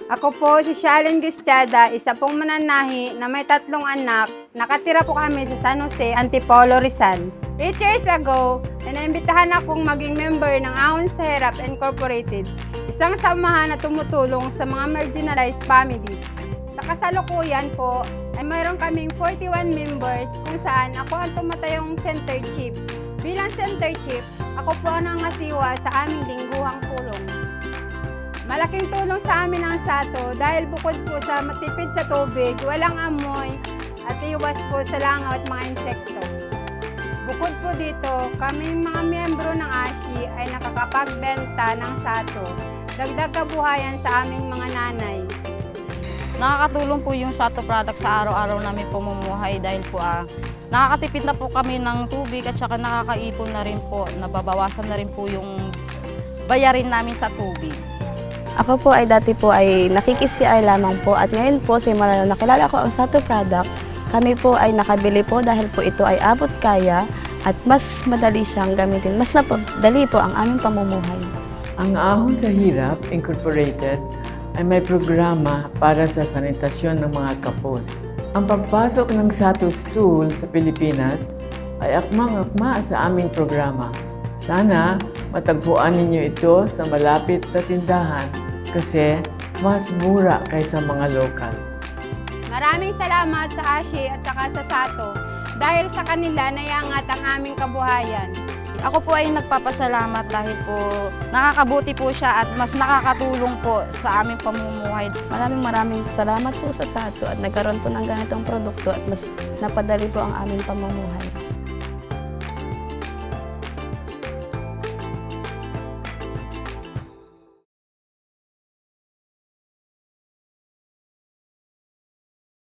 Ako po si Shalyn Gistiada, isa pong mananahi na may 3 anak. Nakatira po kami sa San Jose, Antipolo, Rizal. 8 years ago, naimbitahan akong maging member ng Ahon sa Hirap Incorporated, isang samahan na tumutulong sa mga marginalized families. Sa kasalukuyan po, ay mayroon kaming 41 members kung saan ako ang tumatayong center chief. Bilang center chief, ako po ang nangasiwa sa aming lingguhang tulong. Malaking tulong sa amin ang sato dahil bukod po sa matipid sa tubig, walang amoy at iwas po sa langaw at mga insekto. Bukod po dito, kaming mga miyembro ng ASHI ay nakakapagbenta ng sato. Dagdag kabuhayan sa aming mga nanay. Nakakatulong po yung Sato product sa araw-araw namin pamumuhay dahil po nakakatipid na po kami ng tubig at saka nakakaipon na rin po, nababawasan na rin po yung bayarin namin sa tubig. Ako po ay dati po ay nakikis-CR lamang po at ngayon po simula na nakilala ko ang Sato product, kami po ay nakabili po dahil po ito ay abot kaya at mas madali siyang gamitin. Mas napadali po ang aming pamumuhay. Ang Ahon sa Hirap Incorporated ay may programa para sa sanitasyon ng mga kapos. Ang pagpasok ng Sato stool sa Pilipinas ay akmang-akma sa aming programa. Sana matagpuan ninyo ito sa malapit na tindahan kasi mas mura kaysa mga lokal. Maraming salamat sa ASHI at saka sa Sato dahil sa kanila naiangat ang aming kabuhayan. Ako po ay nagpapasalamat dahil po nakakabuti po siya at mas nakakatulong po sa aming pamumuhay. Maraming salamat po sa Sato at nagkaroon po ng ganitong produkto at mas napadali po ang aming pamumuhay.